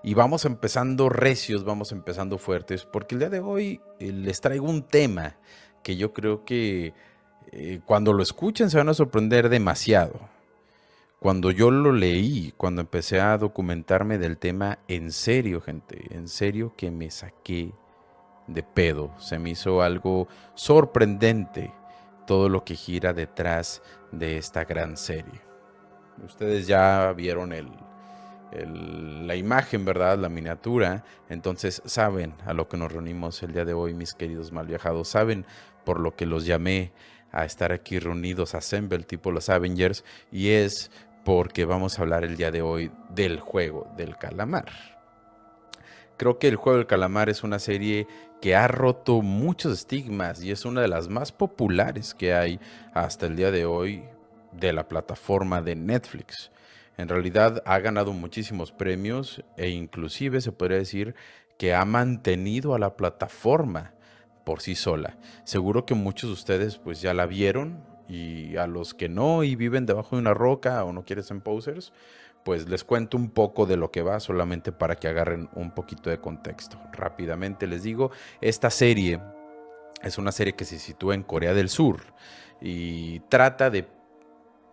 Y vamos empezando recios, vamos empezando fuertes, porque el día de hoy les traigo un tema que yo creo que cuando lo escuchen se van a sorprender demasiado. Cuando yo lo leí, cuando empecé a documentarme del tema, en serio, gente, en serio que me saqué de pedo. Se me hizo algo sorprendente todo lo que gira detrás de esta gran serie. Ustedes ya vieron la imagen, ¿verdad? La miniatura. Entonces saben a lo que nos reunimos el día de hoy, mis queridos mal viajados. Saben por lo que los llamé a estar aquí reunidos, assemble, tipo los Avengers. Y es porque vamos a hablar el día de hoy del juego del calamar. Creo que el juego del calamar es una serie que ha roto muchos estigmas y es una de las más populares que hay hasta el día de hoy de la plataforma de Netflix. En realidad ha ganado muchísimos premios e inclusive se podría decir que ha mantenido a la plataforma por sí sola. Seguro que muchos de ustedes pues ya la vieron, y a los que no y viven debajo de una roca o no quieren ser posers, pues les cuento un poco de lo que va, solamente para que agarren un poquito de contexto. Rápidamente les digo, esta serie es una serie que se sitúa en Corea del Sur y trata de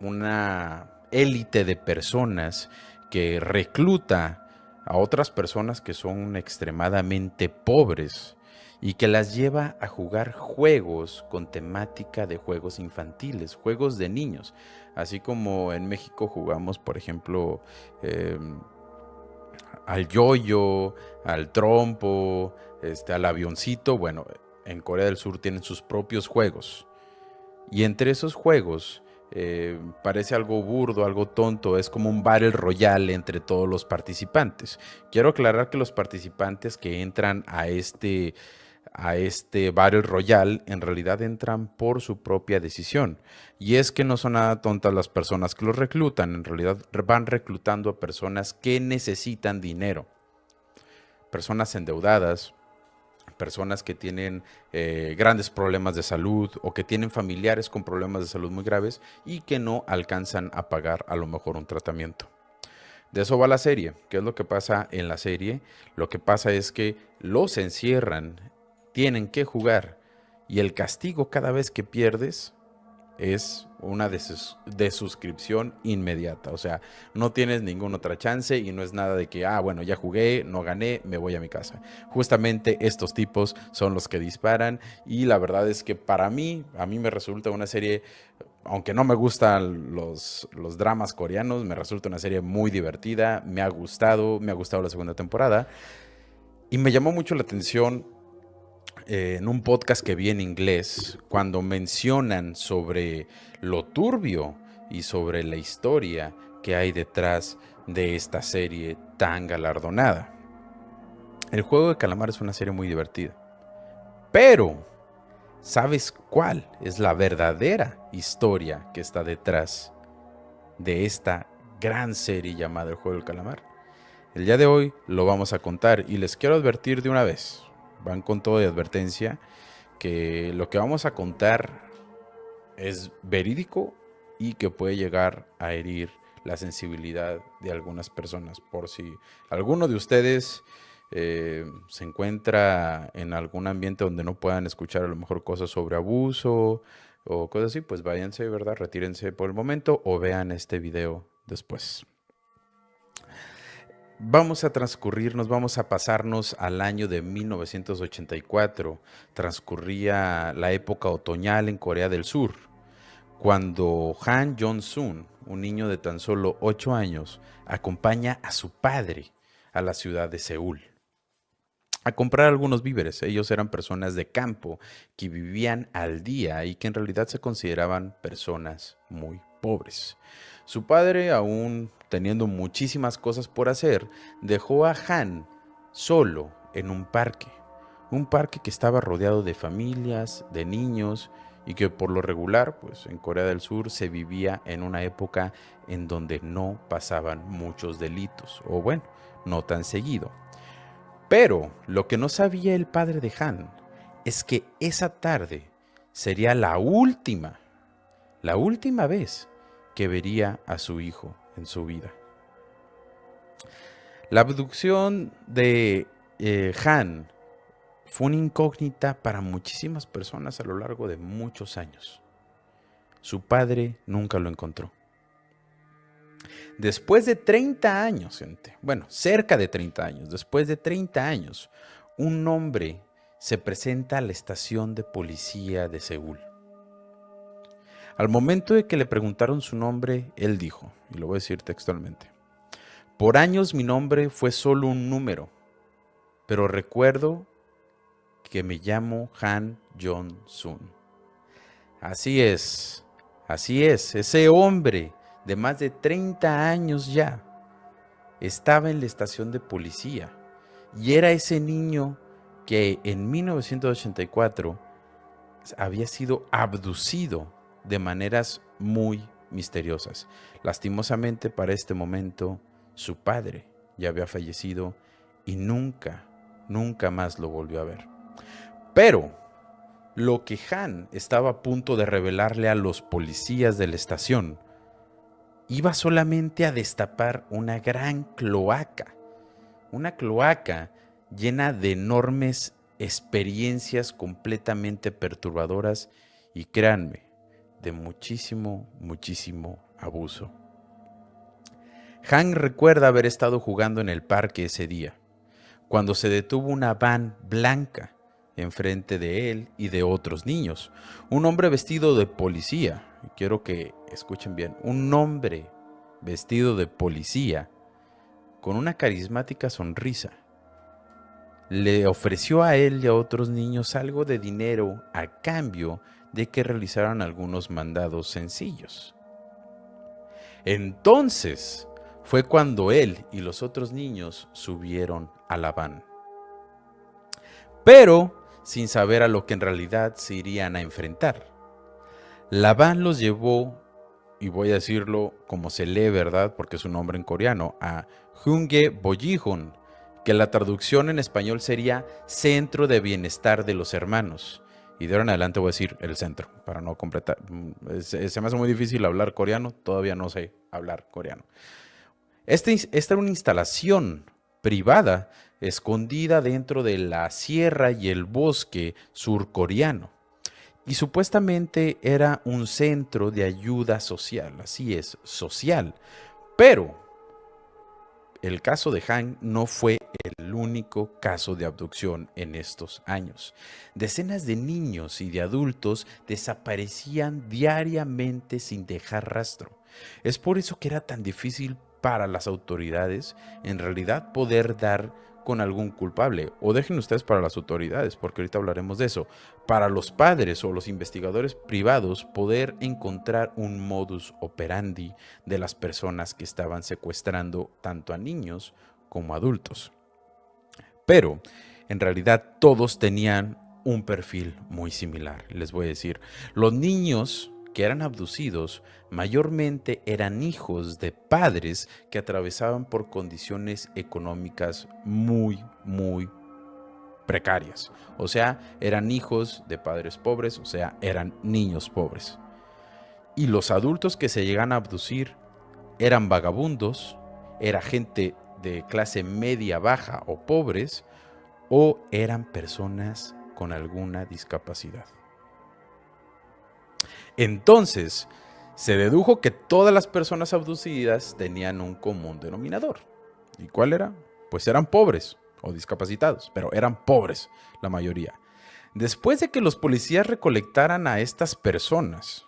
una élite de personas que recluta a otras personas que son extremadamente pobres y que las lleva a jugar juegos con temática de juegos infantiles, juegos de niños. Así como en México jugamos, por ejemplo, eh, al yoyo, al trompo, al avioncito. Bueno, en Corea del Sur tienen sus propios juegos. Y entre esos juegos, parece algo burdo, algo tonto, es como un Battle Royale entre todos los participantes. Quiero aclarar que los participantes que entran a este Battle Royale en realidad entran por su propia decisión. Y es que no son nada tontas las personas que los reclutan, en realidad van reclutando a personas que necesitan dinero, personas endeudadas, personas que tienen grandes problemas de salud o que tienen familiares con problemas de salud muy graves y que no alcanzan a pagar a lo mejor un tratamiento. De eso va la serie. ¿Qué es lo que pasa en la serie? Lo que pasa es que los encierran, tienen que jugar, y el castigo cada vez que pierdes es una desuscripción inmediata. O sea, no tienes ninguna otra chance y no es nada de que, bueno, ya jugué, no gané, me voy a mi casa. Justamente estos tipos son los que disparan, y la verdad es que a mí me resulta una serie, aunque no me gustan los dramas coreanos, me resulta una serie muy divertida, me ha gustado la segunda temporada y me llamó mucho la atención en un podcast que vi en inglés, cuando mencionan sobre lo turbio y sobre la historia que hay detrás de esta serie tan galardonada. El juego de calamar es una serie muy divertida, pero ¿sabes cuál es la verdadera historia que está detrás de esta gran serie llamada El juego del calamar? El día de hoy lo vamos a contar y les quiero advertir de una vez, van con todo de advertencia, que lo que vamos a contar es verídico y que puede llegar a herir la sensibilidad de algunas personas. Por si alguno de ustedes se encuentra en algún ambiente donde no puedan escuchar a lo mejor cosas sobre abuso o cosas así, pues váyanse, ¿verdad? Retírense por el momento o vean este video después. Vamos a pasarnos al año de 1984. Transcurría la época otoñal en Corea del Sur, cuando Han Jong-sun, un niño de tan solo 8 años, acompaña a su padre a la ciudad de Seúl a comprar algunos víveres. Ellos eran personas de campo que vivían al día y que en realidad se consideraban personas muy pobres. Su padre, aún teniendo muchísimas cosas por hacer, dejó a Han solo en un parque que estaba rodeado de familias, de niños, y que por lo regular, pues en Corea del Sur se vivía en una época en donde no pasaban muchos delitos, o bueno, no tan seguido. Pero lo que no sabía el padre de Han es que esa tarde sería la última vez que vería a su hijo en su vida. La abducción de Han fue una incógnita para muchísimas personas a lo largo de muchos años. Su padre nunca lo encontró. Después de 30 años, gente, bueno, cerca de 30 años, después de 30 años, un hombre se presenta a la estación de policía de Seúl. Al momento de que le preguntaron su nombre, él dijo, y lo voy a decir textualmente: por años mi nombre fue solo un número, pero recuerdo que me llamo Han Jong-sun. Así es, ese hombre de más de 30 años ya estaba en la estación de policía y era ese niño que en 1984 había sido abducido de maneras muy misteriosas. Lastimosamente para este momento, su padre ya había fallecido y nunca más lo volvió a ver. Pero lo que Han estaba a punto de revelarle a los policías de la estación iba solamente a destapar una gran cloaca. Una cloaca llena de enormes experiencias completamente perturbadoras y, créanme, de muchísimo abuso. Han recuerda haber estado jugando en el parque ese día, cuando se detuvo una van blanca enfrente de él y de otros niños. Un hombre vestido de policía, y quiero que escuchen bien, un hombre vestido de policía con una carismática sonrisa, le ofreció a él y a otros niños algo de dinero a cambio de que realizaran algunos mandados sencillos. Entonces fue cuando él y los otros niños subieron a la van, pero sin saber a lo que en realidad se irían a enfrentar. La van los llevó, y voy a decirlo como se lee, ¿verdad? Porque es un nombre en coreano, a Hunge Boyihon, que la traducción en español sería Centro de Bienestar de los Hermanos. Y de ahora en adelante voy a decir el centro, para no completar. Se me hace muy difícil hablar coreano, todavía no sé hablar coreano. Esta era una instalación privada escondida dentro de la sierra y el bosque surcoreano. Y supuestamente era un centro de ayuda social, así es, social. Pero el caso de Han no fue el único caso de abducción en estos años. Decenas de niños y de adultos desaparecían diariamente sin dejar rastro. Es por eso que era tan difícil para las autoridades en realidad poder dar con algún culpable. O dejen ustedes para las autoridades, porque ahorita hablaremos de eso. Para los padres o los investigadores privados poder encontrar un modus operandi de las personas que estaban secuestrando tanto a niños como a adultos. Pero en realidad todos tenían un perfil muy similar. Les voy a decir, los niños que eran abducidos mayormente eran hijos de padres que atravesaban por condiciones económicas muy precarias. O sea, eran hijos de padres pobres, o sea, eran niños pobres. Y los adultos que se llegan a abducir eran vagabundos, era gente de clase media, baja o pobres, o eran personas con alguna discapacidad. Entonces, se dedujo que todas las personas abducidas tenían un común denominador. ¿Y cuál era? Pues eran pobres o discapacitados, pero eran pobres la mayoría. Después de que los policías recolectaran a estas personas,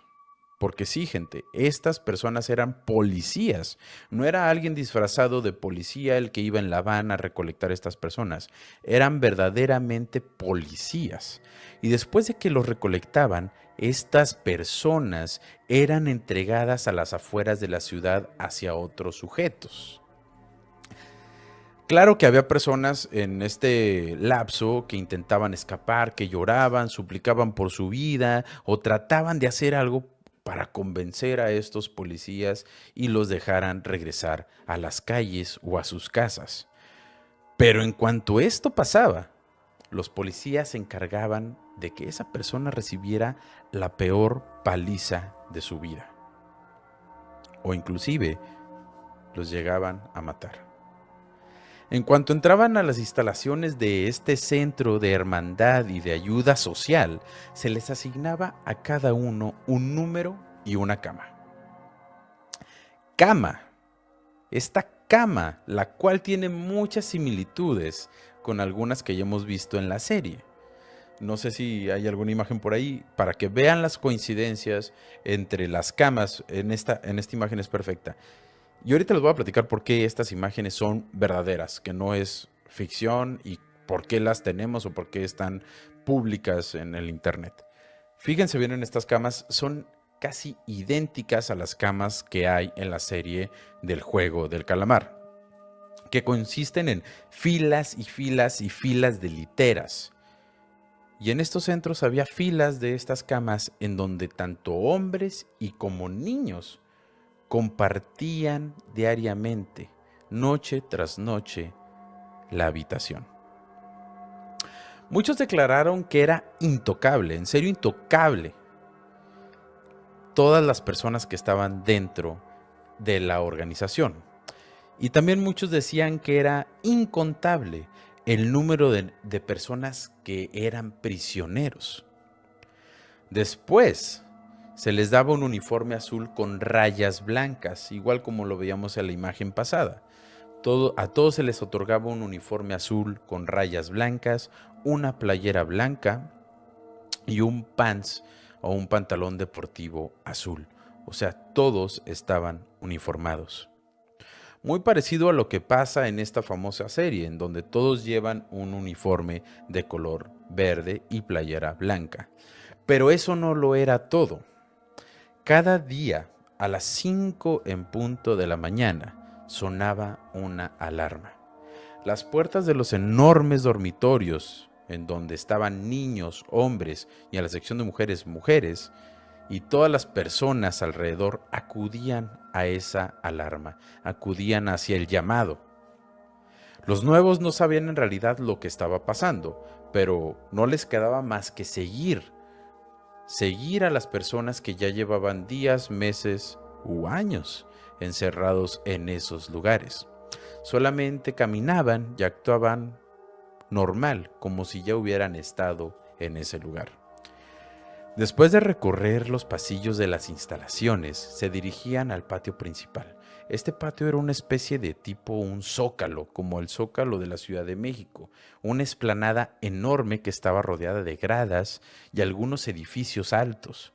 porque sí, gente, estas personas eran policías, no era alguien disfrazado de policía el que iba en la van a recolectar a estas personas, eran verdaderamente policías. Y después de que los recolectaban, estas personas eran entregadas a las afueras de la ciudad hacia otros sujetos. Claro que había personas en este lapso que intentaban escapar, que lloraban, suplicaban por su vida o trataban de hacer algo para convencer a estos policías y los dejaran regresar a las calles o a sus casas. Pero en cuanto esto pasaba, los policías se encargaban de que esa persona recibiera la peor paliza de su vida. O inclusive los llegaban a matar. En cuanto entraban a las instalaciones de este centro de hermandad y de ayuda social, se les asignaba a cada uno un número y una cama. Cama. Esta cama, la cual tiene muchas similitudes con algunas que ya hemos visto en la serie. No sé si hay alguna imagen por ahí para que vean las coincidencias entre las camas. En esta imagen es perfecta. Y ahorita les voy a platicar por qué estas imágenes son verdaderas, que no es ficción y por qué las tenemos o por qué están públicas en el internet. Fíjense bien en estas camas, son casi idénticas a las camas que hay en la serie del juego del calamar, que consisten en filas y filas y filas de literas. Y en estos centros había filas de estas camas en donde tanto hombres y como niños compartían diariamente, noche tras noche, la habitación. Muchos declararon que era intocable, en serio intocable, todas las personas que estaban dentro de la organización. Y también muchos decían que era incontable el número de personas que eran prisioneros. Después se les daba un uniforme azul con rayas blancas, igual como lo veíamos en la imagen pasada. A todos se les otorgaba un uniforme azul con rayas blancas, una playera blanca y un pants o un pantalón deportivo azul. O sea, todos estaban uniformados. Muy parecido a lo que pasa en esta famosa serie, en donde todos llevan un uniforme de color verde y playera blanca. Pero eso no lo era todo. Cada día, a las 5 en punto de la mañana, sonaba una alarma. Las puertas de los enormes dormitorios, en donde estaban niños, hombres, y a la sección de mujeres, mujeres, y todas las personas alrededor acudían a esa alarma, acudían hacia el llamado. Los nuevos no sabían en realidad lo que estaba pasando, pero no les quedaba más que seguir a las personas que ya llevaban días, meses u años encerrados en esos lugares. Solamente caminaban y actuaban normal, como si ya hubieran estado en ese lugar. Después de recorrer los pasillos de las instalaciones, se dirigían al patio principal. Este patio era una especie de tipo un zócalo, como el Zócalo de la Ciudad de México, una explanada enorme que estaba rodeada de gradas y algunos edificios altos.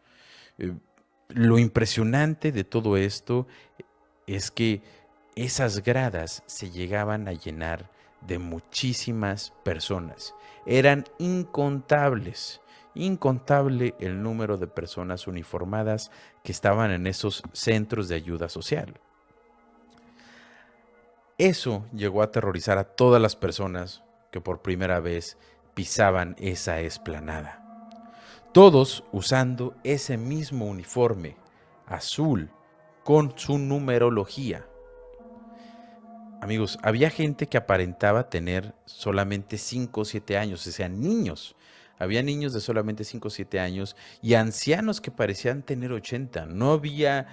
Lo impresionante de todo esto es que esas gradas se llegaban a llenar de muchísimas personas. Eran incontables. Incontable el número de personas uniformadas que estaban en esos centros de ayuda social. Eso llegó a aterrorizar a todas las personas que por primera vez pisaban esa explanada. Todos usando ese mismo uniforme azul con su numerología. Amigos, había gente que aparentaba tener solamente 5 o 7 años, o sea, niños. Había niños de solamente 5 o 7 años y ancianos que parecían tener 80. No había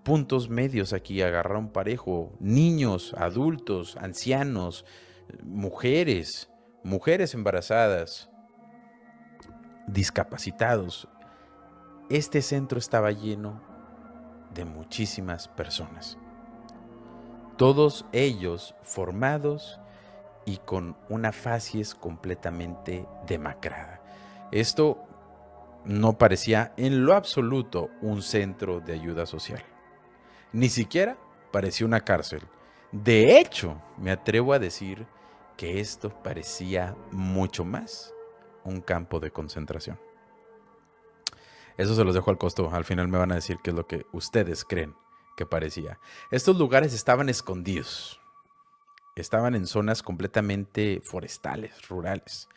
puntos medios aquí, agarraron parejo. Niños, adultos, ancianos, mujeres embarazadas, discapacitados. Este centro estaba lleno de muchísimas personas. Todos ellos formados y con una facies completamente demacrada. Esto no parecía en lo absoluto un centro de ayuda social. Ni siquiera parecía una cárcel. De hecho, me atrevo a decir que esto parecía mucho más un campo de concentración. Eso se los dejo al costo. Al final me van a decir qué es lo que ustedes creen que parecía. Estos lugares estaban escondidos. Estaban en zonas completamente forestales, rurales,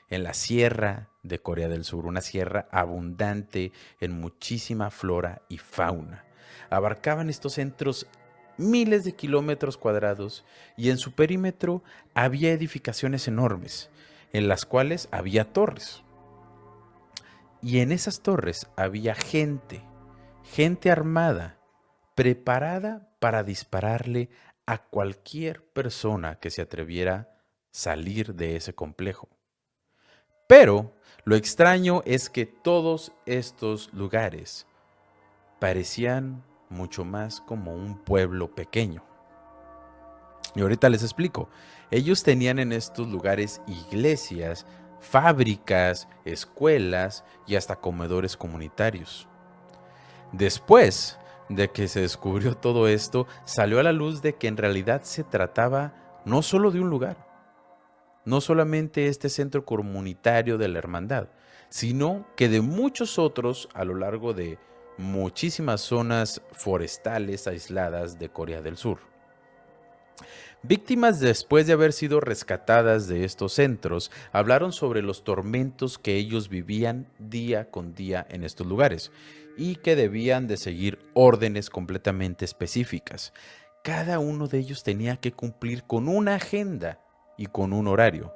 en la sierra de Corea del Sur, una sierra abundante en muchísima flora y fauna. Abarcaban estos centros miles de kilómetros cuadrados y en su perímetro había edificaciones enormes, en las cuales había torres. Y en esas torres había gente armada, preparada para dispararle a cualquier persona que se atreviera a salir de ese complejo. Pero lo extraño es que todos estos lugares parecían mucho más como un pueblo pequeño. Y ahorita les explico. Ellos tenían en estos lugares iglesias, fábricas, escuelas y hasta comedores comunitarios. Después de que se descubrió todo esto, salió a la luz de que en realidad se trataba no solo de un lugar, no solamente este centro comunitario de la hermandad, sino que de muchos otros a lo largo de muchísimas zonas forestales aisladas de Corea del Sur. Víctimas después de haber sido rescatadas de estos centros, hablaron sobre los tormentos que ellos vivían día con día en estos lugares y que debían de seguir órdenes completamente específicas. Cada uno de ellos tenía que cumplir con una agenda y con un horario.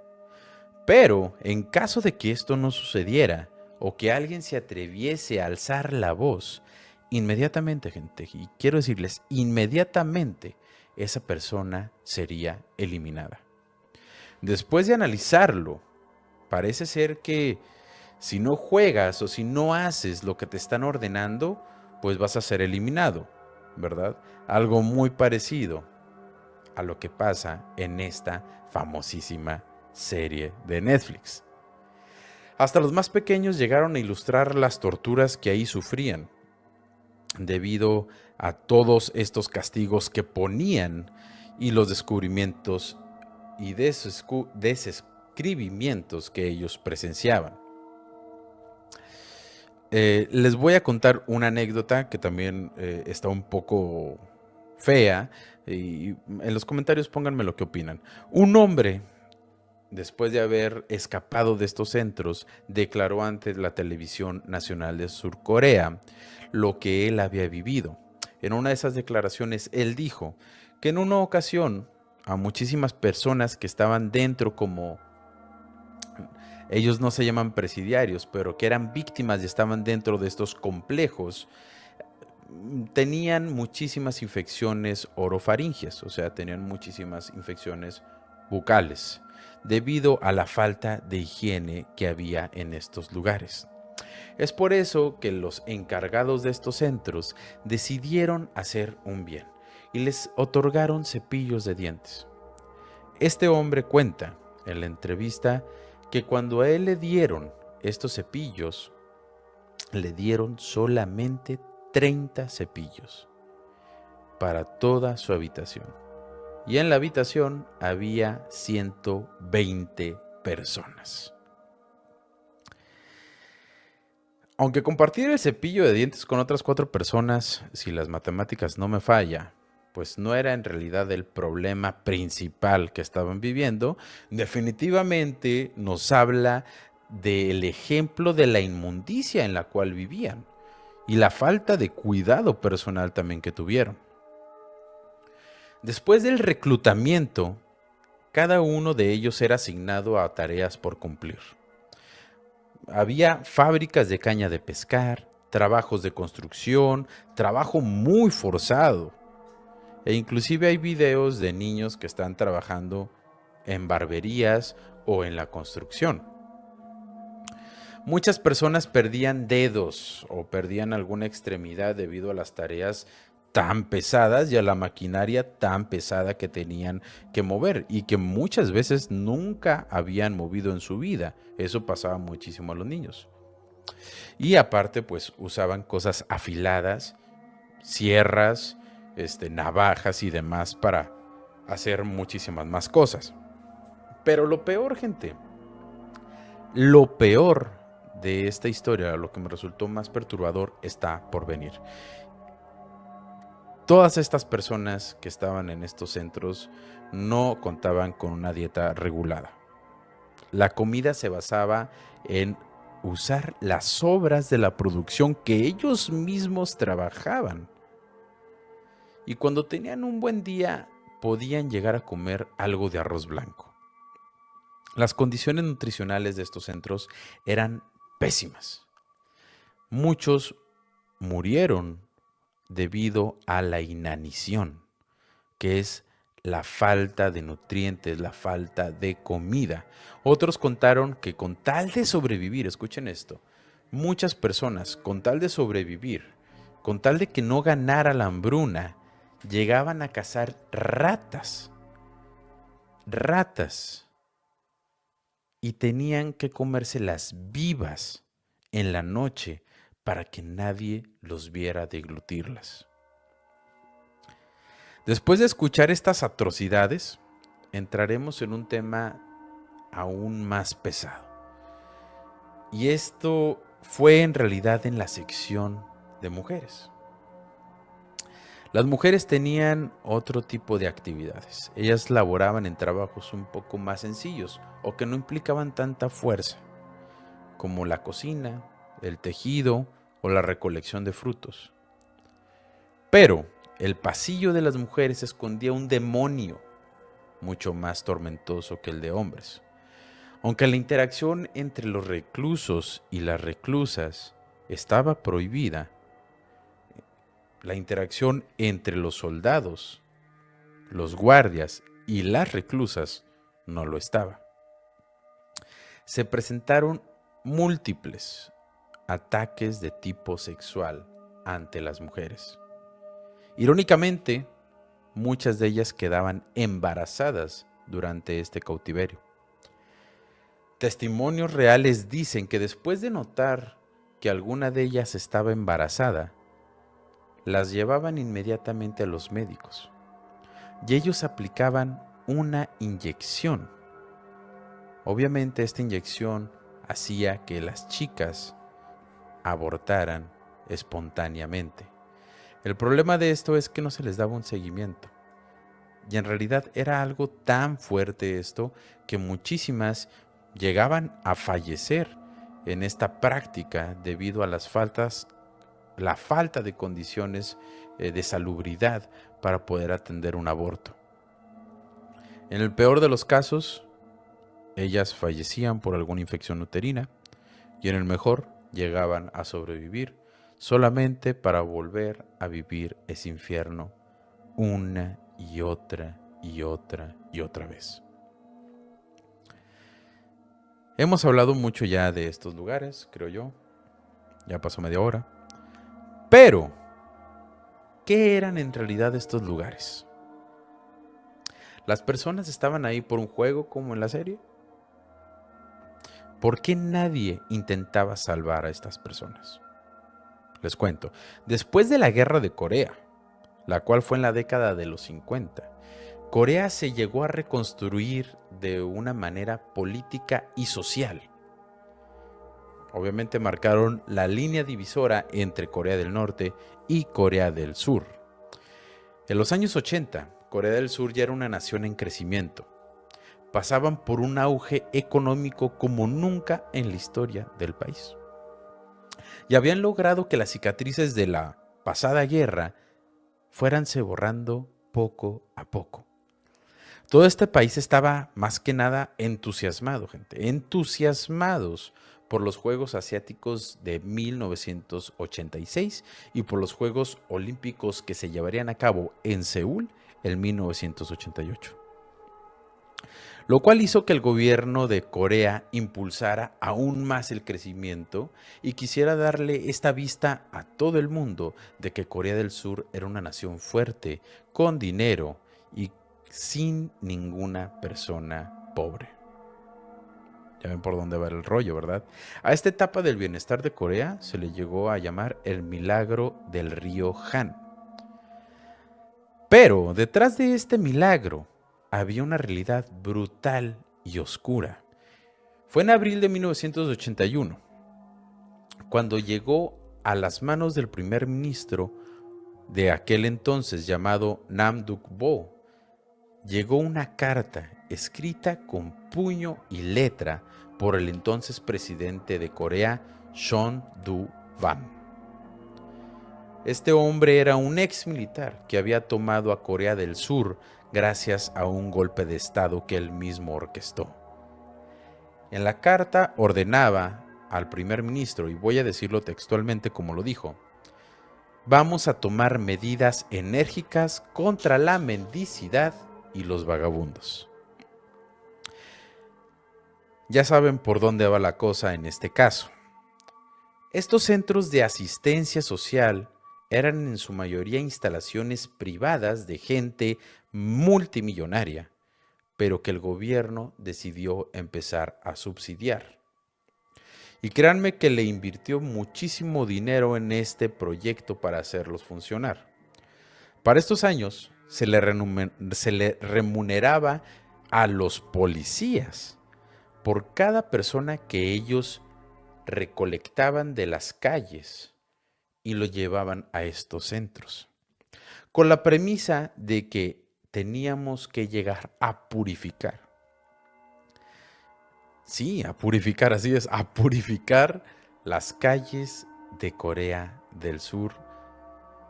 Pero en caso de que esto no sucediera o que alguien se atreviese a alzar la voz, inmediatamente, gente, y quiero decirles, inmediatamente, esa persona sería eliminada. Después de analizarlo, parece ser que si no juegas o si no haces lo que te están ordenando, pues vas a ser eliminado, ¿verdad? Algo muy parecido a lo que pasa en esta famosísima serie de Netflix. Hasta los más pequeños llegaron a ilustrar las torturas que ahí sufrían debido a todos estos castigos que ponían y los descubrimientos y desescribimientos que ellos presenciaban. Les voy a contar una anécdota que también está un poco fea y en los comentarios pónganme lo que opinan. Un hombre, después de haber escapado de estos centros, declaró ante la televisión nacional de Surcorea lo que él había vivido. En una de esas declaraciones, él dijo que en una ocasión a muchísimas personas que estaban dentro, como ellos no se llaman presidiarios, pero que eran víctimas y estaban dentro de estos complejos, tenían muchísimas infecciones orofaringias, o sea, tenían muchísimas infecciones bucales, debido a la falta de higiene que había en estos lugares. Es por eso que los encargados de estos centros decidieron hacer un bien y les otorgaron cepillos de dientes. Este hombre cuenta en la entrevista que cuando a él le dieron estos cepillos, le dieron solamente 30 cepillos para toda su habitación. Y en la habitación había 120 personas. Aunque compartir el cepillo de dientes con otras 4 personas, si las matemáticas no me falla, pues no era en realidad el problema principal que estaban viviendo, definitivamente nos habla del ejemplo de la inmundicia en la cual vivían y la falta de cuidado personal también que tuvieron. Después del reclutamiento, cada uno de ellos era asignado a tareas por cumplir. Había fábricas de caña de pescar, trabajos de construcción, trabajo muy forzado. E inclusive hay videos de niños que están trabajando en barberías o en la construcción. Muchas personas perdían dedos o perdían alguna extremidad debido a las tareas tan pesadas y a la maquinaria tan pesada que tenían que mover y que muchas veces nunca habían movido en su vida. Eso pasaba muchísimo a los niños. Y aparte, pues usaban cosas afiladas, sierras, navajas y demás para hacer muchísimas más cosas. Pero lo peor, gente, lo peor de esta historia, lo que me resultó más perturbador, está por venir. Todas estas personas que estaban en estos centros no contaban con una dieta regulada. La comida se basaba en usar las sobras de la producción que ellos mismos trabajaban. Y cuando tenían un buen día, podían llegar a comer algo de arroz blanco. Las condiciones nutricionales de estos centros eran pésimas. Muchos murieron debido a la inanición, que es la falta de nutrientes, la falta de comida. Otros contaron que con tal de sobrevivir, escuchen esto, muchas personas con tal de sobrevivir, con tal de que no ganara la hambruna, llegaban a cazar ratas, y tenían que comérselas vivas en la noche para que nadie los viera deglutirlas. Después de escuchar estas atrocidades, entraremos en un tema aún más pesado. Y esto fue en realidad en la sección de mujeres. Las mujeres tenían otro tipo de actividades. Ellas laboraban en trabajos un poco más sencillos o que no implicaban tanta fuerza, como la cocina, el tejido o la recolección de frutos. Pero el pasillo de las mujeres escondía un demonio mucho más tormentoso que el de hombres. Aunque la interacción entre los reclusos y las reclusas estaba prohibida, la interacción entre los soldados, los guardias y las reclusas no lo estaba. Se presentaron múltiples ataques de tipo sexual ante las mujeres. Irónicamente, muchas de ellas quedaban embarazadas durante este cautiverio. Testimonios reales dicen que después de notar que alguna de ellas estaba embarazada, las llevaban inmediatamente a los médicos y ellos aplicaban una inyección. Obviamente esta inyección hacía que las chicas abortaran espontáneamente. El problema de esto es que no se les daba un seguimiento. Y en realidad era algo tan fuerte esto que muchísimas llegaban a fallecer en esta práctica debido a la falta de condiciones de salubridad para poder atender un aborto. En el peor de los casos, ellas fallecían por alguna infección uterina y en el mejor llegaban a sobrevivir solamente para volver a vivir ese infierno una y otra vez. Hemos hablado mucho ya de estos lugares, creo yo. Ya pasó media hora. Pero, ¿qué eran en realidad estos lugares? ¿Las personas estaban ahí por un juego como en la serie? ¿Por qué nadie intentaba salvar a estas personas? Les cuento. Después de la Guerra de Corea, la cual fue en la década de los 50, Corea se llegó a reconstruir de una manera política y social. Obviamente marcaron la línea divisora entre Corea del Norte y Corea del Sur. En los años 80, Corea del Sur ya era una nación en crecimiento. Pasaban por un auge económico como nunca en la historia del país. Y habían logrado que las cicatrices de la pasada guerra fuéranse borrando poco a poco. Todo este país estaba más que nada entusiasmado, entusiasmados por los Juegos Asiáticos de 1986 y por los Juegos Olímpicos que se llevarían a cabo en Seúl en 1988. Lo cual hizo que el gobierno de Corea impulsara aún más el crecimiento y quisiera darle esta vista a todo el mundo de que Corea del Sur era una nación fuerte, con dinero y sin ninguna persona pobre. Ya ven por dónde va el rollo, ¿verdad? A esta etapa del bienestar de Corea se le llegó a llamar el milagro del río Han. Pero detrás de este milagro había una realidad brutal y oscura. Fue en abril de 1981, cuando llegó a las manos del primer ministro de aquel entonces llamado Nam Duk-bo, llegó una carta escrita con puño y letra por el entonces presidente de Corea, Chon Du-ban. Este hombre era un ex militar que había tomado a Corea del Sur gracias a un golpe de estado que él mismo orquestó. En la carta ordenaba al primer ministro, y voy a decirlo textualmente como lo dijo: vamos a tomar medidas enérgicas contra la mendicidad y los vagabundos. Ya saben por dónde va la cosa en este caso. Estos centros de asistencia social eran en su mayoría instalaciones privadas de gente multimillonaria, pero que el gobierno decidió empezar a subsidiar. Y créanme que le invirtió muchísimo dinero en este proyecto para hacerlos funcionar. Para estos años se le remuneraba a los policías por cada persona que ellos recolectaban de las calles y lo llevaban a estos centros, con la premisa de que teníamos que llegar a purificar. Sí, a purificar, así es, a purificar las calles de Corea del Sur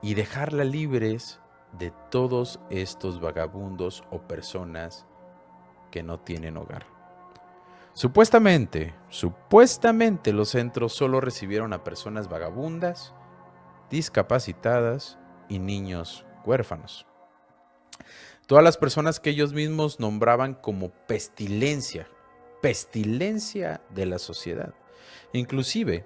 y dejarlas libres de todos estos vagabundos o personas que no tienen hogar. Supuestamente los centros solo recibieron a personas vagabundas, discapacitadas y niños huérfanos. Todas las personas que ellos mismos nombraban como pestilencia de la sociedad. Inclusive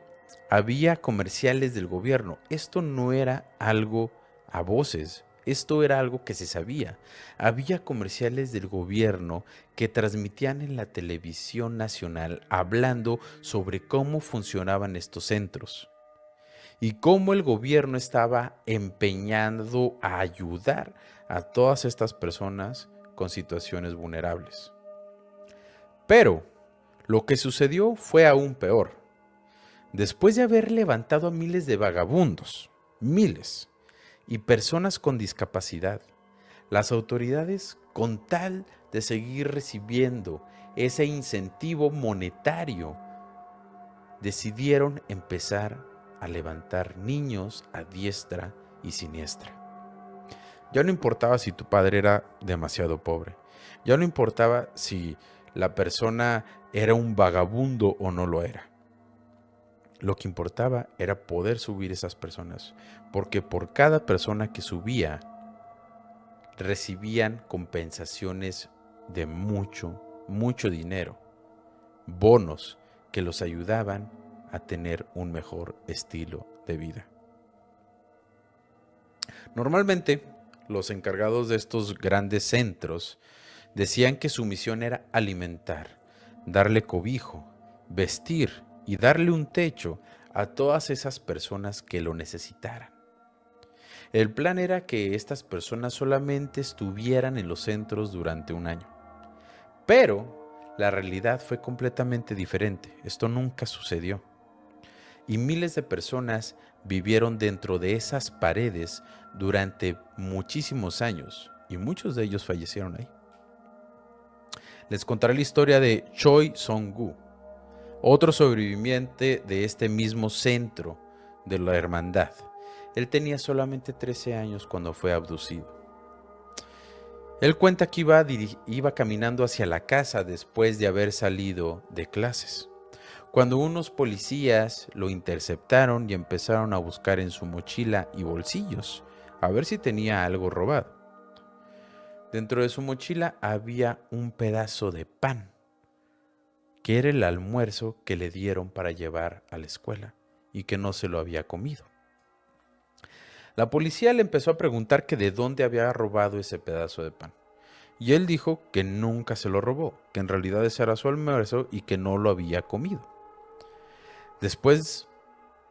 había comerciales del gobierno. Esto no era algo a voces. Esto era algo que se sabía. Había comerciales del gobierno que transmitían en la televisión nacional hablando sobre cómo funcionaban estos centros y cómo el gobierno estaba empeñado a ayudar a todas estas personas con situaciones vulnerables. Pero lo que sucedió fue aún peor. Después de haber levantado a miles de vagabundos, miles, y personas con discapacidad, las autoridades, con tal de seguir recibiendo ese incentivo monetario, decidieron empezar a levantar niños a diestra y siniestra. Ya no importaba si tu padre era demasiado pobre, ya no importaba si la persona era un vagabundo o no lo era. Lo que importaba era poder subir esas personas, porque por cada persona que subía, recibían compensaciones de mucho, mucho dinero, bonos que los ayudaban a tener un mejor estilo de vida. Normalmente, los encargados de estos grandes centros decían que su misión era alimentar, darle cobijo, vestir y darle un techo a todas esas personas que lo necesitaran. El plan era que estas personas solamente estuvieran en los centros durante un año. Pero la realidad fue completamente diferente. Esto nunca sucedió. Y miles de personas vivieron dentro de esas paredes durante muchísimos años y muchos de ellos fallecieron ahí. Les contaré la historia de Choi Song-gu, otro sobreviviente de este mismo centro de la hermandad. Él tenía solamente 13 años cuando fue abducido. Él cuenta que iba caminando hacia la casa después de haber salido de clases, cuando unos policías lo interceptaron y empezaron a buscar en su mochila y bolsillos, a ver si tenía algo robado. Dentro de su mochila había un pedazo de pan, que era el almuerzo que le dieron para llevar a la escuela y que no se lo había comido. La policía le empezó a preguntar que de dónde había robado ese pedazo de pan. Y él dijo que nunca se lo robó, que en realidad ese era su almuerzo y que no lo había comido. Después,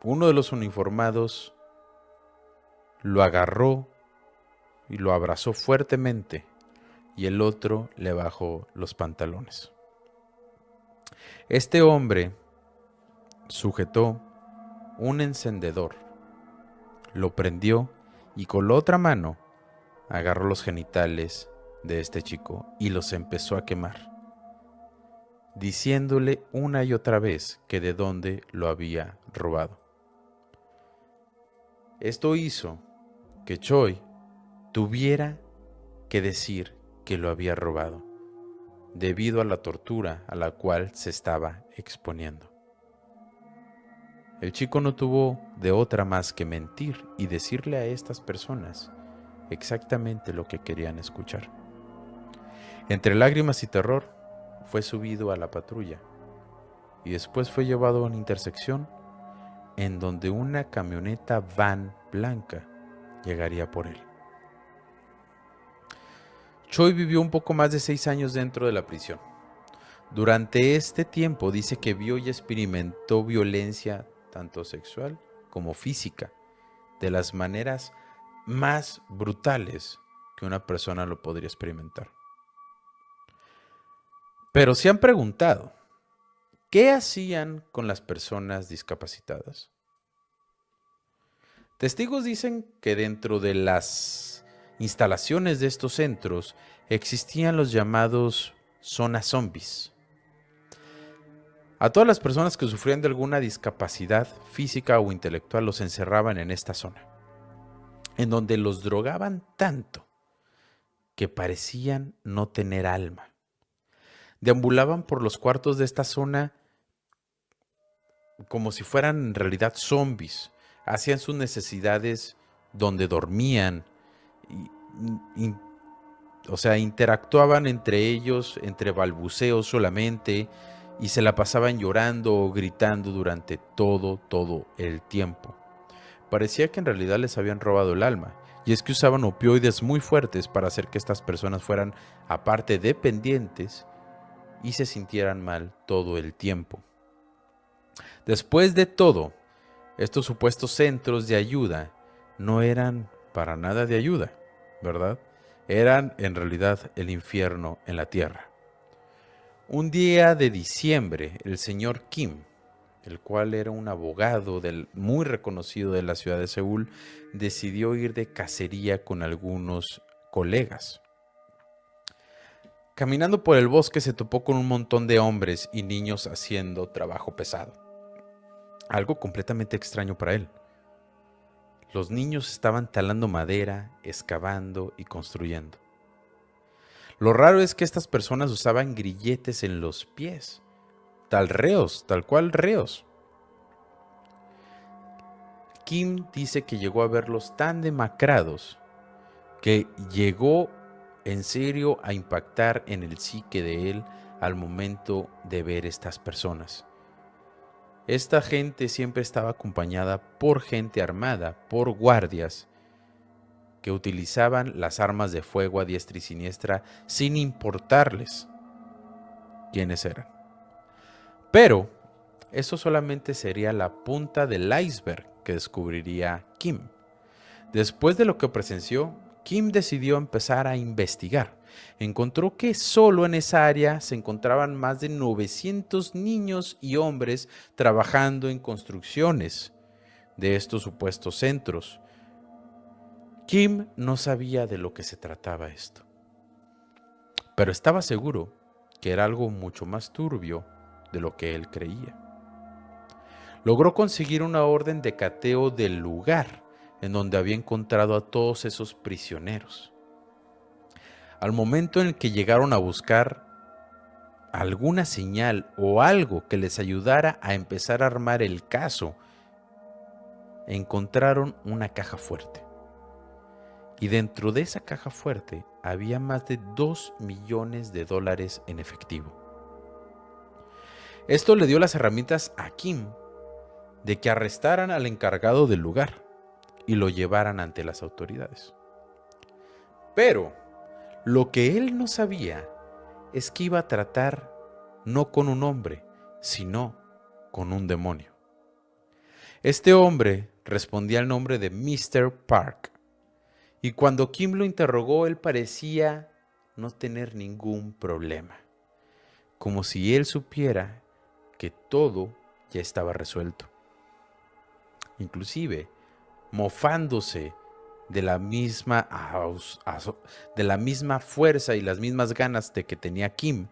uno de los uniformados lo agarró y lo abrazó fuertemente y el otro le bajó los pantalones. Este hombre sujetó un encendedor, lo prendió y con la otra mano agarró los genitales de este chico y los empezó a quemar, diciéndole una y otra vez que de dónde lo había robado. Esto hizo que Choi tuviera que decir que lo había robado, debido a la tortura a la cual se estaba exponiendo. El chico no tuvo de otra más que mentir y decirle a estas personas exactamente lo que querían escuchar. Entre lágrimas y terror, fue subido a la patrulla y después fue llevado a una intersección en donde una camioneta van blanca llegaría por él. Choi vivió un poco más de 6 años dentro de la prisión. Durante este tiempo dice que vio y experimentó violencia tanto sexual como física, de las maneras más brutales que una persona lo podría experimentar. Pero se han preguntado, ¿qué hacían con las personas discapacitadas? Testigos dicen que dentro de las instalaciones de estos centros existían los llamados zonas zombies. A todas las personas que sufrían de alguna discapacidad física o intelectual los encerraban en esta zona, en donde los drogaban tanto que parecían no tener alma. Deambulaban por los cuartos de esta zona como si fueran en realidad zombies. Hacían sus necesidades donde dormían, o sea, interactuaban entre ellos, entre balbuceos solamente, y se la pasaban llorando o gritando durante todo el tiempo. Parecía que en realidad les habían robado el alma, y es que usaban opioides muy fuertes para hacer que estas personas fueran, aparte, dependientes y se sintieran mal todo el tiempo. Después de todo, estos supuestos centros de ayuda no eran para nada de ayuda, ¿verdad? Eran en realidad el infierno en la tierra. Un día de diciembre, el señor Kim, el cual era un abogado muy reconocido de la ciudad de Seúl, decidió ir de cacería con algunos colegas. Caminando por el bosque se topó con un montón de hombres y niños haciendo trabajo pesado. Algo completamente extraño para él. Los niños estaban talando madera, excavando y construyendo. Lo raro es que estas personas usaban grilletes en los pies, tal cual reos. Kim dice que llegó a verlos tan demacrados que llegó en serio a impactar en el psique de él al momento de ver estas personas. Esta gente siempre estaba acompañada por gente armada, por guardias, que utilizaban las armas de fuego a diestra y siniestra sin importarles quiénes eran. Pero eso solamente sería la punta del iceberg que descubriría Kim. Después de lo que presenció, Kim decidió empezar a investigar. Encontró que solo en esa área se encontraban más de 900 niños y hombres trabajando en construcciones de estos supuestos centros. Kim no sabía de lo que se trataba esto, pero estaba seguro que era algo mucho más turbio de lo que él creía. Logró conseguir una orden de cateo del lugar en donde había encontrado a todos esos prisioneros. Al momento en el que llegaron a buscar alguna señal o algo que les ayudara a empezar a armar el caso, encontraron una caja fuerte. Y dentro de esa caja fuerte había más de $2 millones en efectivo. Esto le dio las herramientas a Kim de que arrestaran al encargado del lugar y lo llevaran ante las autoridades. Pero lo que él no sabía es que iba a tratar no con un hombre, sino con un demonio. Este hombre respondía al nombre de Mr. Park, y cuando Kim lo interrogó, él parecía no tener ningún problema, como si él supiera que todo ya estaba resuelto. Inclusive, mofándose de la misma fuerza y las mismas ganas de que tenía Kim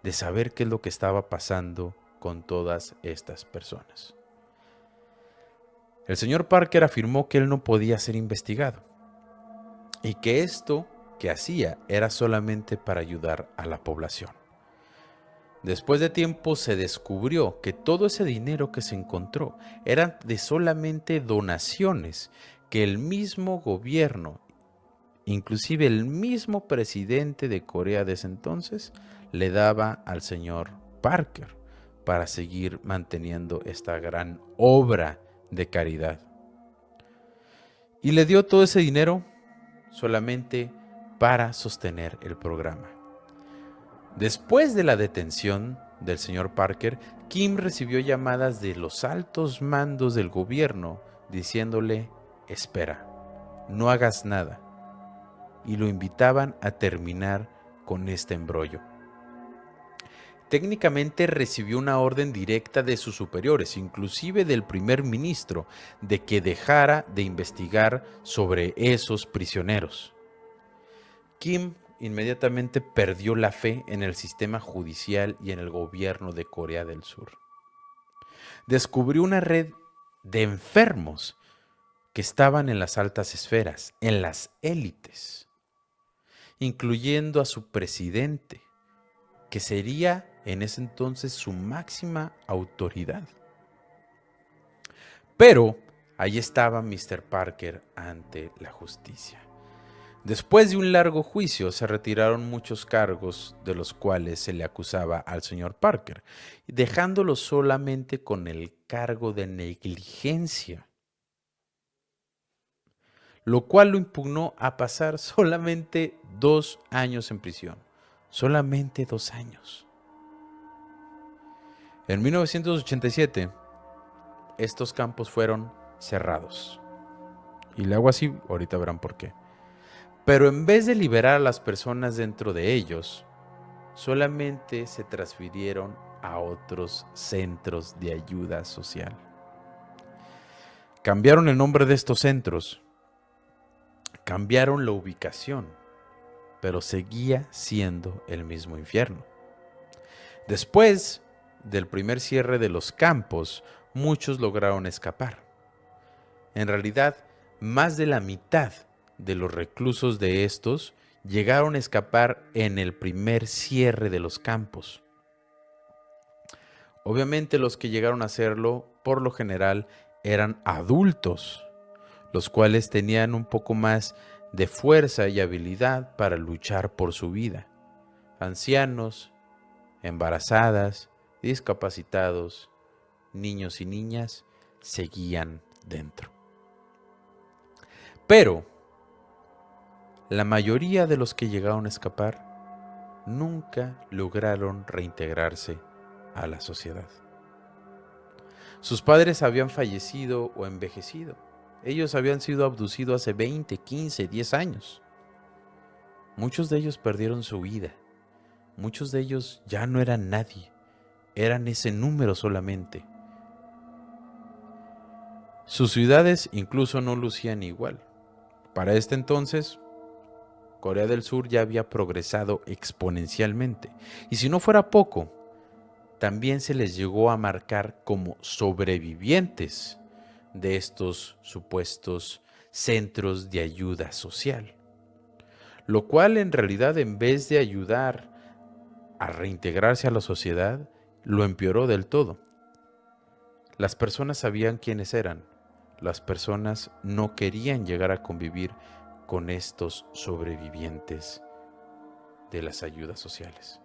de saber qué es lo que estaba pasando con todas estas personas. El señor Parker afirmó que él no podía ser investigado y que esto que hacía era solamente para ayudar a la población. Después de tiempo se descubrió que todo ese dinero que se encontró eran de solamente donaciones que el mismo gobierno Inclusive el mismo presidente de Corea de ese entonces le daba al señor Parker para seguir manteniendo esta gran obra de caridad. Y le dio todo ese dinero solamente para sostener el programa. Después de la detención del señor Parker, Kim recibió llamadas de los altos mandos del gobierno diciéndole: espera, no hagas nada. Y lo invitaban a terminar con este embrollo. Técnicamente recibió una orden directa de sus superiores, inclusive del primer ministro, de que dejara de investigar sobre esos prisioneros. Kim inmediatamente perdió la fe en el sistema judicial y en el gobierno de Corea del Sur. Descubrió una red de enfermos que estaban en las altas esferas, en las élites, incluyendo a su presidente, que sería en ese entonces su máxima autoridad. Pero ahí estaba Mr. Parker ante la justicia. Después de un largo juicio, se retiraron muchos cargos de los cuales se le acusaba al señor Parker, dejándolo solamente con el cargo de negligencia, lo cual lo impugnó a pasar solamente 2 años en prisión. Solamente 2 años. En 1987, estos campos fueron cerrados. Y le hago así, ahorita verán por qué. Pero en vez de liberar a las personas dentro de ellos, solamente se transfirieron a otros centros de ayuda social. Cambiaron el nombre de estos centros, cambiaron la ubicación, pero seguía siendo el mismo infierno. Después del primer cierre de los campos, muchos lograron escapar. En realidad, más de la mitad de los reclusos de estos llegaron a escapar en el primer cierre de los campos. Obviamente los que llegaron a hacerlo, por lo general, eran adultos, los cuales tenían un poco más de fuerza y habilidad para luchar por su vida. Ancianos, embarazadas, discapacitados, niños y niñas seguían dentro. Pero la mayoría de los que llegaron a escapar nunca lograron reintegrarse a la sociedad. Sus padres habían fallecido o envejecido. Ellos habían sido abducidos hace 20, 15, 10 años. Muchos de ellos perdieron su vida. Muchos de ellos ya no eran nadie. Eran ese número solamente. Sus ciudades incluso no lucían igual. Para este entonces, Corea del Sur ya había progresado exponencialmente. Y si no fuera poco, también se les llegó a marcar como sobrevivientes de estos supuestos centros de ayuda social. Lo cual en realidad, en vez de ayudar a reintegrarse a la sociedad, lo empeoró del todo. Las personas sabían quiénes eran. Las personas no querían llegar a convivir con estos sobrevivientes de las ayudas sociales.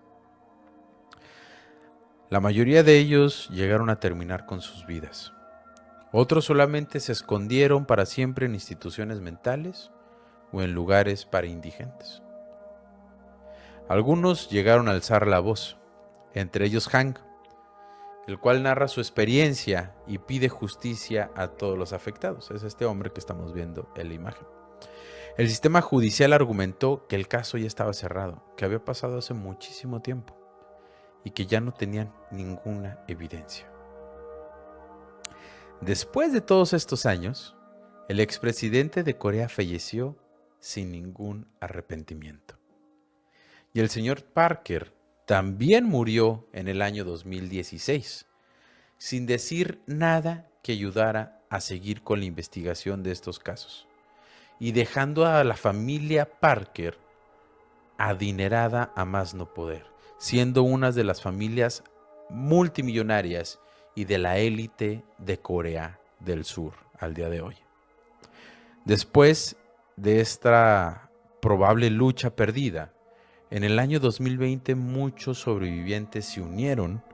La mayoría de ellos llegaron a terminar con sus vidas. Otros solamente se escondieron para siempre en instituciones mentales o en lugares para indigentes. Algunos llegaron a alzar la voz, entre ellos Hank, el cual narra su experiencia y pide justicia a todos los afectados. Es este hombre que estamos viendo en la imagen. El sistema judicial argumentó que el caso ya estaba cerrado, que había pasado hace muchísimo tiempo y que ya no tenían ninguna evidencia. Después de todos estos años, el expresidente de Corea falleció sin ningún arrepentimiento. Y el señor Parker también murió en el año 2016, sin decir nada que ayudara a seguir con la investigación de estos casos, y dejando a la familia Parker adinerada a más no poder, siendo una de las familias multimillonarias y de la élite de Corea del Sur al día de hoy. Después de esta probable lucha perdida, en el año 2020 muchos sobrevivientes se unieron,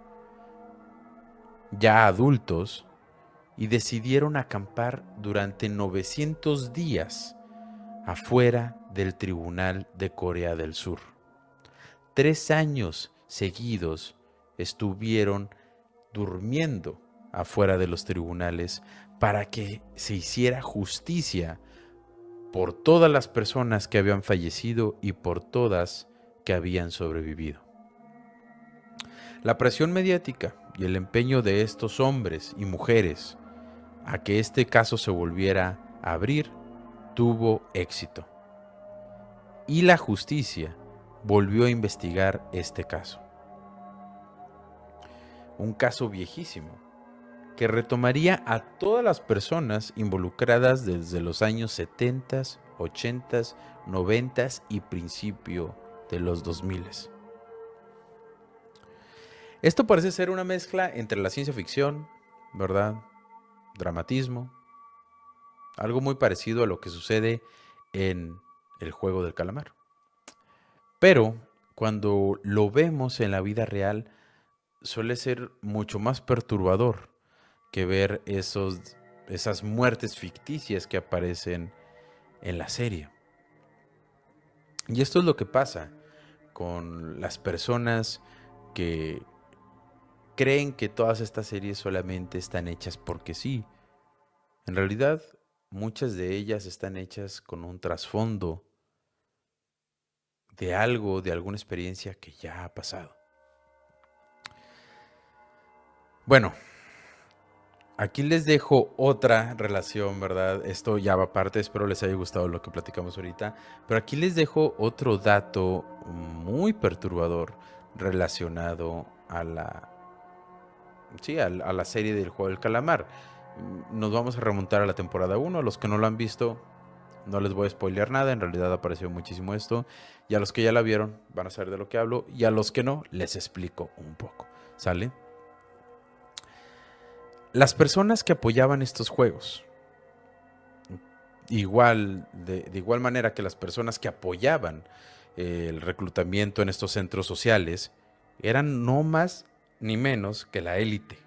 ya adultos, y decidieron acampar durante 900 días afuera del Tribunal de Corea del Sur. 3 años seguidos estuvieron durmiendo afuera de los tribunales para que se hiciera justicia por todas las personas que habían fallecido y por todas que habían sobrevivido. La presión mediática y el empeño de estos hombres y mujeres a que este caso se volviera a abrir tuvo éxito. Y la justicia volvió a investigar este caso. Un caso viejísimo que retomaría a todas las personas involucradas desde los años 70, 80, 90 y principio de los 2000. Esto parece ser una mezcla entre la ciencia ficción, ¿verdad? Dramatismo, algo muy parecido a lo que sucede en El Juego del Calamar. Pero cuando lo vemos en la vida real, suele ser mucho más perturbador que ver esas muertes ficticias que aparecen en la serie. Y esto es lo que pasa con las personas que creen que todas estas series solamente están hechas porque sí. En realidad, muchas de ellas están hechas con un trasfondo de algo, de alguna experiencia que ya ha pasado. Bueno, aquí les dejo otra relación, ¿verdad? Esto ya va aparte, espero les haya gustado lo que platicamos ahorita, pero aquí les dejo otro dato muy perturbador relacionado a la serie del Juego del Calamar. Nos vamos a remontar a la temporada 1, a los que no lo han visto, no les voy a spoilear nada, en realidad apareció muchísimo esto, y a los que ya la vieron van a saber de lo que hablo, y a los que no, les explico un poco, ¿sale? Las personas que apoyaban estos juegos, de igual manera que las personas que apoyaban el reclutamiento en estos centros sociales, eran no más ni menos que la élite.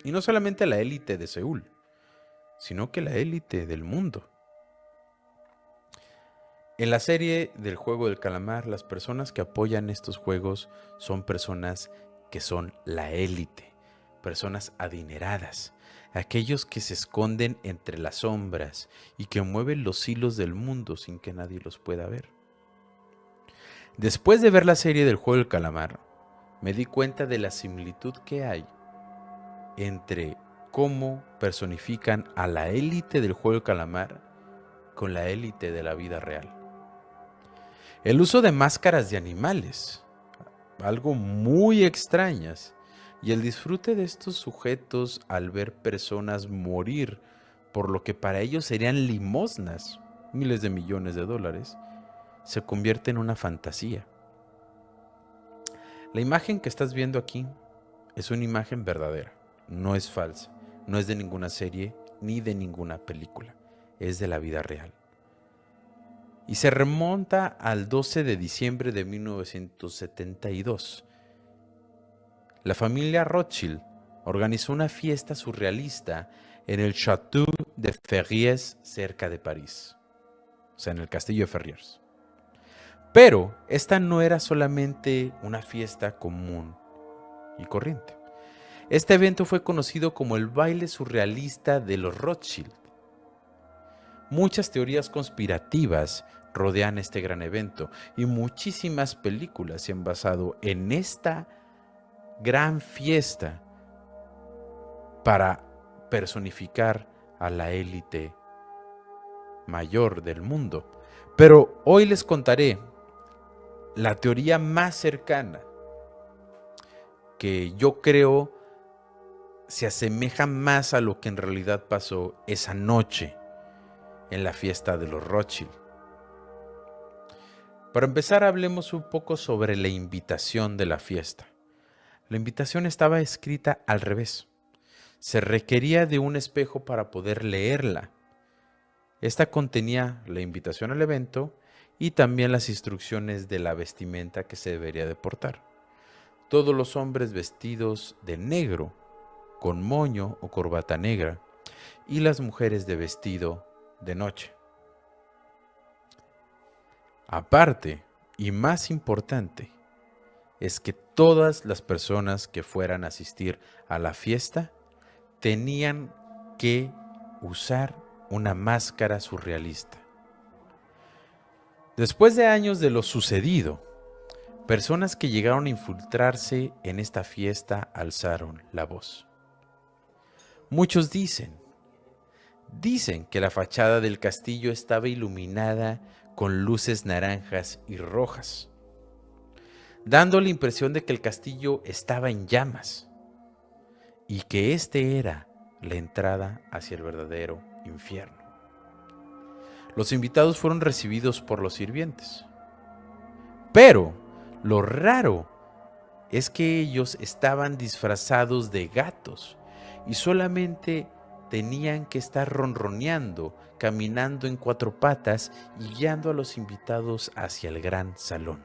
Y no solamente la élite de Seúl, sino que la élite del mundo. En la serie del Juego del Calamar, las personas que apoyan estos juegos son personas que son la élite, personas adineradas, aquellos que se esconden entre las sombras y que mueven los hilos del mundo sin que nadie los pueda ver. Después de ver la serie del Juego del Calamar, me di cuenta de la similitud que hay entre cómo personifican a la élite del Juego del Calamar con la élite de la vida real. El uso de máscaras de animales, algo muy extrañas, y el disfrute de estos sujetos al ver personas morir por lo que para ellos serían limosnas, miles de millones de dólares, se convierte en una fantasía. La imagen que estás viendo aquí es una imagen verdadera, no es falsa, no es de ninguna serie ni de ninguna película, es de la vida real. Y se remonta al 12 de diciembre de 1972. La familia Rothschild organizó una fiesta surrealista en el Château de Ferrières, cerca de París, o sea, en el castillo de Ferrières. Pero esta no era solamente una fiesta común y corriente. Este evento fue conocido como el baile surrealista de los Rothschild. Muchas teorías conspirativas rodean este gran evento y muchísimas películas se han basado en esta gran fiesta para personificar a la élite mayor del mundo. Pero hoy les contaré la teoría más cercana que yo creo se asemeja más a lo que en realidad pasó esa noche en la fiesta de los Rothschild. Para empezar, hablemos un poco sobre la invitación de la fiesta. La invitación estaba escrita al revés. Se requería de un espejo para poder leerla. Esta contenía la invitación al evento y también las instrucciones de la vestimenta que se debería de portar. Todos los hombres vestidos de negro, con moño o corbata negra, y las mujeres de vestido de noche. Aparte, y más importante, es que todas las personas que fueran a asistir a la fiesta tenían que usar una máscara surrealista. Después de años de lo sucedido, personas que llegaron a infiltrarse en esta fiesta alzaron la voz. Muchos dicen que la fachada del castillo estaba iluminada con luces naranjas y rojas, dando la impresión de que el castillo estaba en llamas y que este era la entrada hacia el verdadero infierno. Los invitados fueron recibidos por los sirvientes, pero lo raro es que ellos estaban disfrazados de gatos y solamente tenían que estar ronroneando, caminando en 4 patas y guiando a los invitados hacia el gran salón.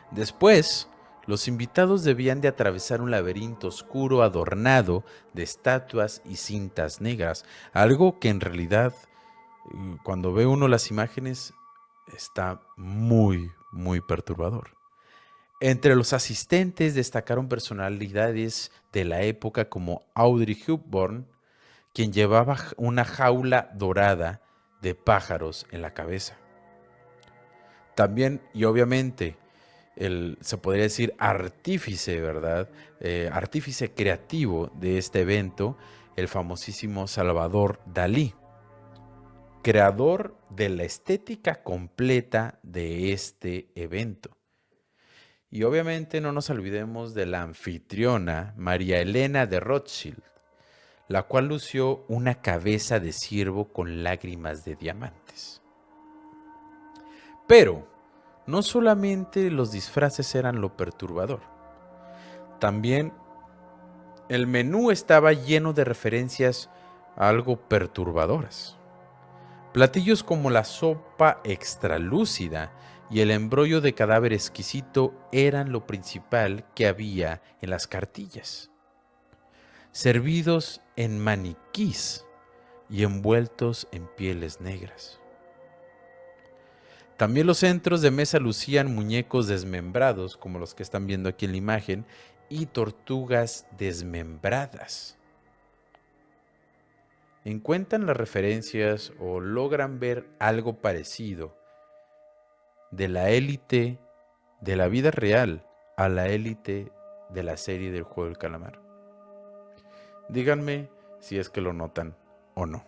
Después, los invitados debían de atravesar un laberinto oscuro adornado de estatuas y cintas negras, algo que en realidad, cuando ve uno las imágenes, está muy, muy perturbador. Entre los asistentes destacaron personalidades de la época como Audrey Hepburn, quien llevaba una jaula dorada de pájaros en la cabeza. También, y obviamente, se podría decir artífice, ¿verdad? Artífice creativo de este evento, el famosísimo Salvador Dalí, creador de la estética completa de este evento. Y obviamente no nos olvidemos de la anfitriona María Elena de Rothschild, la cual lució una cabeza de ciervo con lágrimas de diamantes. Pero no solamente los disfraces eran lo perturbador, también el menú estaba lleno de referencias algo perturbadoras. Platillos como la sopa extralúcida y el embrollo de cadáver exquisito eran lo principal que había en las cartillas, servidos en maniquís y envueltos en pieles negras. También los centros de mesa lucían muñecos desmembrados, como los que están viendo aquí en la imagen, y tortugas desmembradas. ¿Encuentran las referencias o logran ver algo parecido de la élite de la vida real a la élite de la serie del Juego del Calamar? Díganme si es que lo notan o no.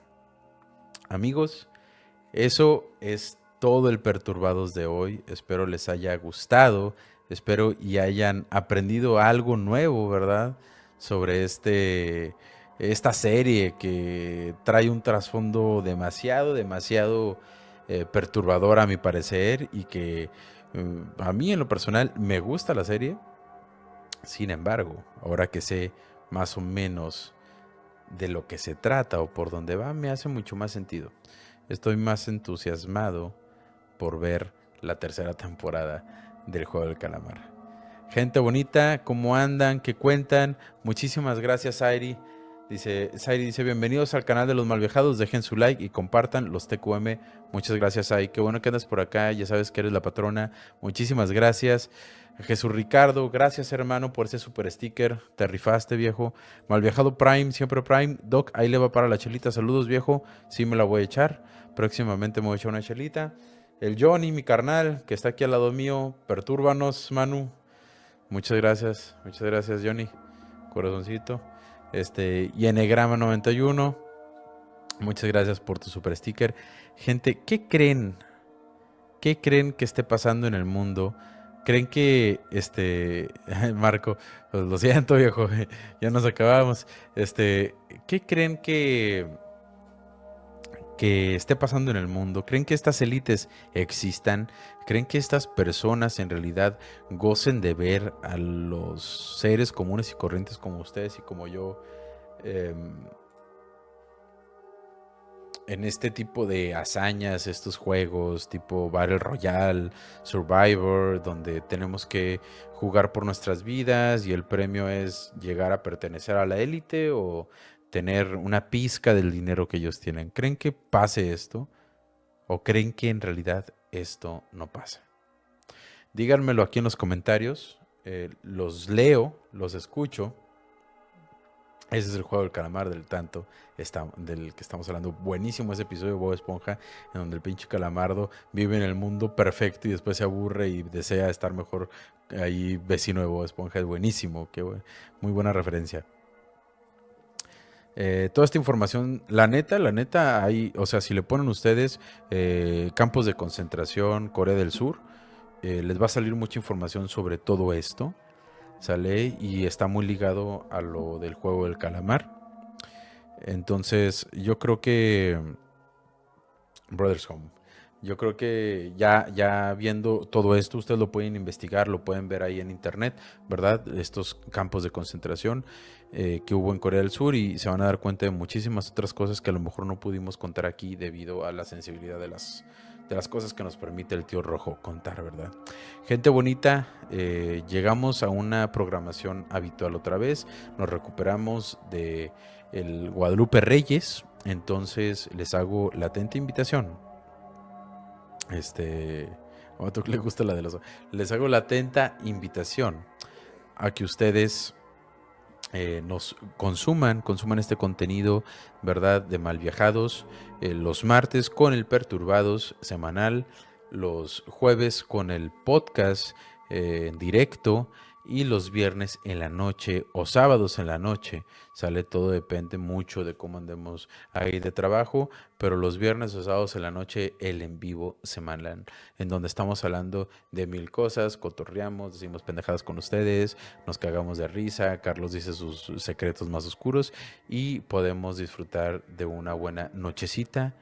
Amigos, eso es todo el Perturbados de hoy. Espero les haya gustado, espero y hayan aprendido algo nuevo, ¿verdad? Sobre esta serie que trae un trasfondo demasiado perturbador a mi parecer, y que a mí en lo personal me gusta la serie. Sin embargo, ahora que sé más o menos de lo que se trata o por dónde va, me hace mucho más sentido. Estoy más entusiasmado por ver la tercera temporada del Juego del Calamar. Gente bonita, ¿cómo andan? ¿Qué cuentan? Muchísimas gracias, Sairi. Sairi dice, bienvenidos al canal de los Malviajados, dejen su like y compartan los TQM. Muchas gracias, Sairi. Qué bueno que andas por acá, ya sabes que eres la patrona. Muchísimas gracias. Jesús Ricardo, gracias hermano por ese super sticker, te rifaste viejo. Malviajado Prime, siempre Prime. Doc, ahí le va para la chelita, saludos viejo, sí me la voy a echar, próximamente me voy a echar una chelita. El Johnny, mi carnal, que está aquí al lado mío, pertúrbanos Manu, muchas gracias Johnny, corazoncito. Y Enegrama 91, muchas gracias por tu super sticker. Gente, ¿qué creen que esté pasando en el mundo? ¿Creen que, Marco, pues lo siento viejo, ya nos acabamos, ¿qué creen que esté pasando en el mundo? ¿Creen que estas élites existan? ¿Creen que estas personas en realidad gocen de ver a los seres comunes y corrientes como ustedes y como yo en este tipo de hazañas, estos juegos tipo Battle Royale, Survivor, donde tenemos que jugar por nuestras vidas y el premio es llegar a pertenecer a la élite o tener una pizca del dinero que ellos tienen. ¿Creen que pase esto o creen que en realidad esto no pasa? Díganmelo aquí en los comentarios, los leo, los escucho. Ese es el juego del calamar del que estamos hablando. Buenísimo ese episodio de Bob Esponja, en donde el pinche calamardo vive en el mundo perfecto y después se aburre y desea estar mejor ahí vecino de Bob Esponja. Es buenísimo, muy buena referencia. Toda esta información, la neta, hay, o sea, si le ponen ustedes campos de concentración, Corea del Sur, les va a salir mucha información sobre todo esto, ¿sale? Y está muy ligado a lo del juego del calamar. Entonces, yo creo que Brothers Home. Yo creo que ya viendo todo esto, ustedes lo pueden investigar, lo pueden ver ahí en internet, ¿verdad? Estos campos de concentración que hubo en Corea del Sur y se van a dar cuenta de muchísimas otras cosas que a lo mejor no pudimos contar aquí debido a la sensibilidad de las cosas que nos permite el tío Rojo contar, ¿verdad? Gente bonita, llegamos a una programación habitual otra vez, nos recuperamos de el Guadalupe Reyes, entonces les hago latente invitación. A otro que le gusta la de los... Les hago la atenta invitación a que ustedes nos consuman este contenido, ¿verdad? De Malviajados, los martes con el Perturbados semanal, los jueves con el podcast en directo y los viernes en la noche o sábados en la noche. Sale, todo depende mucho de cómo andemos ahí de trabajo, pero los viernes o sábados en la noche el en vivo semanal, en donde estamos hablando de mil cosas, cotorreamos, decimos pendejadas con ustedes, nos cagamos de risa, Carlos dice sus secretos más oscuros y podemos disfrutar de una buena nochecita,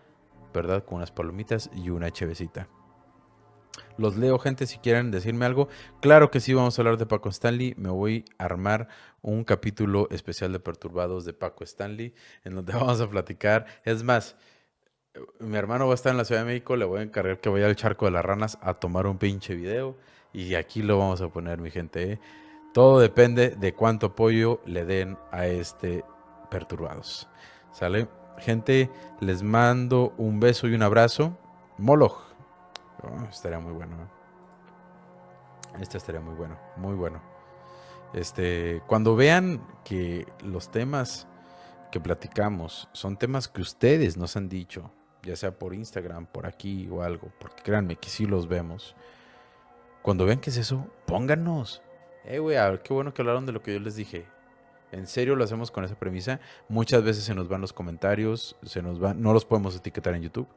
¿verdad? Con unas palomitas y una chevecita. Los leo, gente, si quieren decirme algo. Claro que sí, vamos a hablar de Paco Stanley. Me voy a armar un capítulo especial de Perturbados de Paco Stanley, en donde vamos a platicar. Es más, mi hermano va a estar en la Ciudad de México, le voy a encargar que vaya al Charco de las Ranas a tomar un pinche video. Y aquí lo vamos a poner, mi gente, ¿eh? Todo depende de cuánto apoyo le den a este Perturbados. ¿Sale? Gente, les mando un beso y un abrazo. Moloch. Oh, estaría muy bueno. Este estaría muy bueno, muy bueno. Cuando vean que los temas que platicamos son temas que ustedes nos han dicho, ya sea por Instagram, por aquí o algo, porque créanme que sí los vemos. Cuando vean que es eso, pónganos. Güey, qué bueno que hablaron de lo que yo les dije. En serio lo hacemos con esa premisa. Muchas veces se nos van los comentarios, no los podemos etiquetar en YouTube.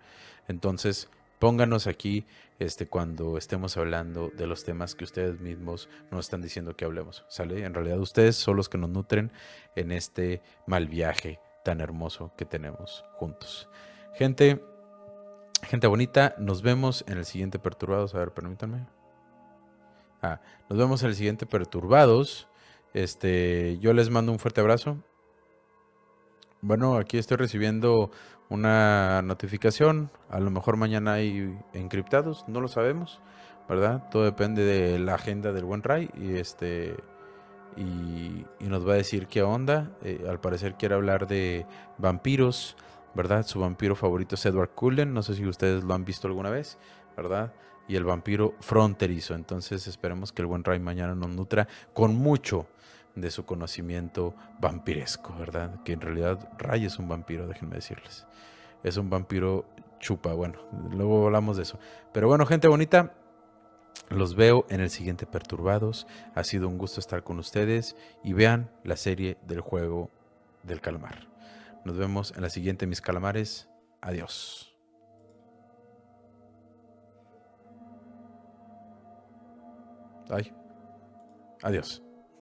Entonces, pónganos aquí cuando estemos hablando de los temas que ustedes mismos nos están diciendo que hablemos, ¿sale? En realidad ustedes son los que nos nutren en este mal viaje tan hermoso que tenemos juntos. Gente bonita, nos vemos en el siguiente Perturbados. A ver, permítanme. Nos vemos en el siguiente Perturbados. Yo les mando un fuerte abrazo. Bueno, aquí estoy recibiendo una notificación. A lo mejor mañana hay encriptados, no lo sabemos, ¿verdad? Todo depende de la agenda del buen Ray y nos va a decir qué onda. Al parecer quiere hablar de vampiros, ¿verdad? Su vampiro favorito es Edward Cullen. No sé si ustedes lo han visto alguna vez, ¿verdad? Y el vampiro fronterizo. Entonces esperemos que el buen Ray mañana nos nutra con mucho de su conocimiento vampiresco, ¿verdad? Que en realidad Ray es un vampiro, déjenme decirles. Es un vampiro chupa, bueno, luego hablamos de eso. Pero bueno, gente bonita, los veo en el siguiente Perturbados. Ha sido un gusto estar con ustedes y vean la serie del juego del calamar. Nos vemos en la siguiente, mis calamares. Adiós. Ay. Adiós.